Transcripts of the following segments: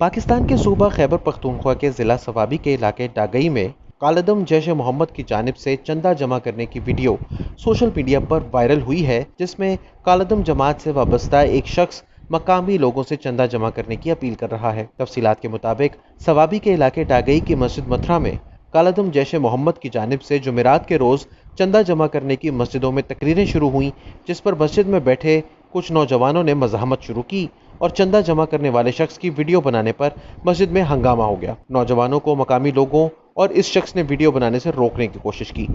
पाकिस्तान के सूबा खैबर पख्तूनख्वा के ज़िला सवाबी के इलाके डागई में कालदम जैश मोहम्मद की जानिब से चंदा जमा करने की वीडियो सोशल मीडिया पर वायरल हुई है, जिसमें कालदम जमात से वाबस्ता एक शख्स मकामी लोगों से चंदा जमा करने की अपील कर रहा है। तफसीलात के मुताबिक सवाबी के इलाके डागई की मस्जिद मथरा में कालदम जैश मोहम्मद की जानिब से जुमेरात के रोज़ चंदा जमा करने की मस्जिदों में तकरीरें शुरू हुई, जिस पर मस्जिद में बैठे कुछ नौजवानों ने मज़ाहमत शुरू की और चंदा जमा करने वाले शख्स की वीडियो बनाने पर मस्जिद में हंगामा हो गया। नौजवानों को मकामी लोगों और इस शख्स ने वीडियो बनाने से रोकने की कोशिश की।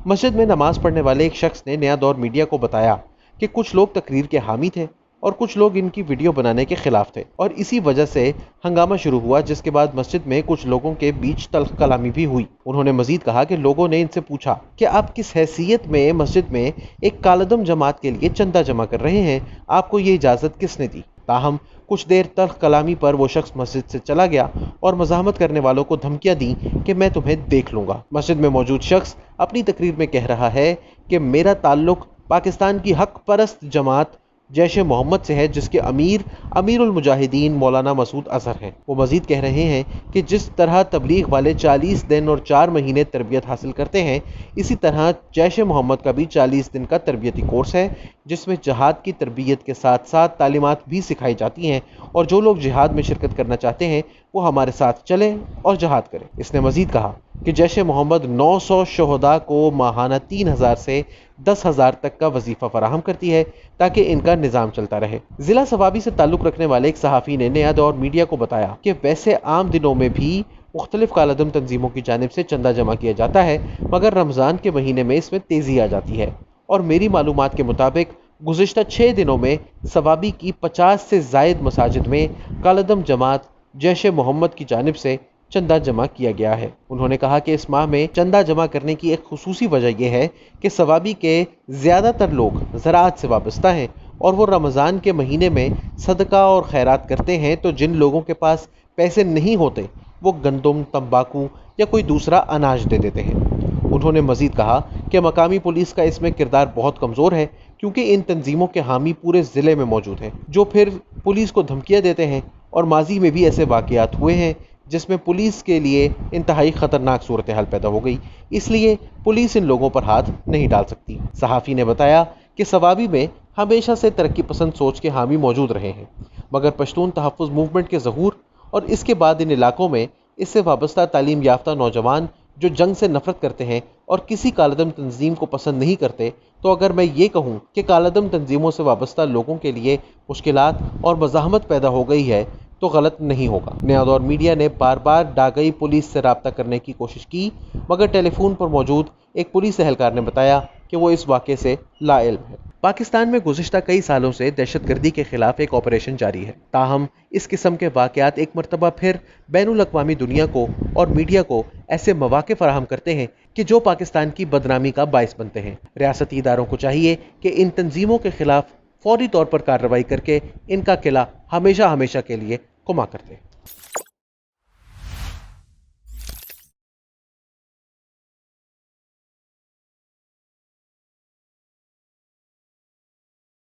मस्जिद में नमाज पढ़ने वाले एक शख्स ने नया दौर मीडिया को बताया कि कुछ लोग तकरीर के हामी थे और कुछ लोग इनकी वीडियो बनाने के खिलाफ थे और इसी वजह से हंगामा शुरू हुआ, जिसके बाद मस्जिद में कुछ लोगों के बीच तल्ख कलामी भी हुई। उन्होंने मजीद कहा कि लोगों ने इनसे पूछा कि आप किस हैसियत में मस्जिद में एक कालदम जमात के लिए चंदा जमा कर रहे हैं, आपको ये इजाज़त किसने दी। ताहम कुछ देर तल्ख कलामी पर वो शख्स मस्जिद से चला गया और मज़ाहमत करने वालों को धमकियां दी कि मैं तुम्हें देख लूंगा। मस्जिद में मौजूद शख्स अपनी तकरीर में कह रहा है कि मेरा ताल्लुक पाकिस्तान की हक परस्त जमात जैश मोहम्मद से है, जिसके अमीरुल मुजाहिदीन मौलाना मसूद अजहर हैं। वो मजीद कह रहे हैं कि जिस तरह तबलीग वाले 40 दिन और 4 महीने तरबियत हासिल करते हैं, इसी तरह जैश मोहम्मद का भी 40 दिन का तरबियती कोर्स है, जिसमें जहाद की तरबियत के साथ साथ तालीमात भी सिखाई जाती हैं और जो लोग जिहाद में शिरकत करना चाहते हैं वो हमारे साथ चलें और जहाद करें। इसने मजीद कहा कि जैश मोहम्मद 900 शोहदा को माहाना 3000 से 10,000 तक का वजीफा फराहम करती है ताकि इनका निज़ाम चलता रहे। जिला सवाबी से ताल्लुक़ रखने वाले एक सहाफ़ी ने नया दौर मीडिया को बताया कि वैसे आम दिनों में भी मुख्तलिफ कालदम तंजीमों की जानिब से चंदा जमा किया जाता है, मगर रमज़ान के महीने में इसमें तेज़ी आ जाती है और मेरी मालूमात के मुताबिक गुज़िश्ता 6 दिनों में सवाबी की 50 से ज़ायद मसाजिद में कालदम जमात जैश मोहम्मद की जानिब से चंदा जमा किया गया है। उन्होंने कहा कि इस माह में चंदा जमा करने की एक खुसूसी वजह यह है कि सवाबी के ज़्यादातर लोग ज़राअत से वाबस्ता हैं और वो रमज़ान के महीने में सदका और खैरात करते हैं, तो जिन लोगों के पास पैसे नहीं होते वो गंदम, तंबाकू या कोई दूसरा अनाज दे देते हैं। उन्होंने मज़ीद कहा कि मकामी पुलिस का इसमें किरदार बहुत कमज़ोर है, क्योंकि इन तंजीमों के हामी पूरे ज़िले में मौजूद हैं, जो फिर पुलिस को धमकियाँ देते हैं और माजी में भी ऐसे वाक़यात हुए हैं जिसमें पुलिस के लिए इंतहाई ख़तरनाक सूरत हाल पैदा हो गई। इसलिए पुलिस इन लोगों पर हाथ नहीं डाल सकती। सहाफ़ी ने बताया कि सवाबी में हमेशा से तरक्की पसंद सोच के हामी मौजूद रहे हैं, मगर पश्तून तहफ़्फ़ुज़ मूवमेंट के ज़हूर और इसके बाद इन इलाकों में इससे वाबस्ता तालीम याफ्ता नौजवान जो जंग से नफरत करते हैं और किसी कालदम तंजीम को पसंद नहीं करते, तो अगर मैं ये कहूँ कि कालदम तंजीमों से वाबस्ता लोगों के लिए मुश्किलात और मज़ाहमत पैदा हो गई है तो गलत नहीं होगा। नया दौर मीडिया ने बार बार डागई पुलिस से रब्ता करने की कोशिश की, मगर टेलीफोन पर मौजूद एक पुलिस एहलकार ने बताया कि वो इस वाक़े से लाइल्म है। पाकिस्तान में गुज़िश्ता कई सालों से दहशतगर्दी के खिलाफ एक ऑपरेशन जारी है। ताहम इस किस्म के वाक़यात एक मरतबा फिर बैनुल अक़वामी दुनिया को और मीडिया को ऐसे मौक़े फराहम करते हैं कि जो पाकिस्तान की बदनामी का बायस बनते हैं। रियासती इदारों को चाहिए कि इन तंजीमों के खिलाफ फौरी तौर पर कार्रवाई करके इनका किला हमेशा हमेशा के लिए कुमा करते।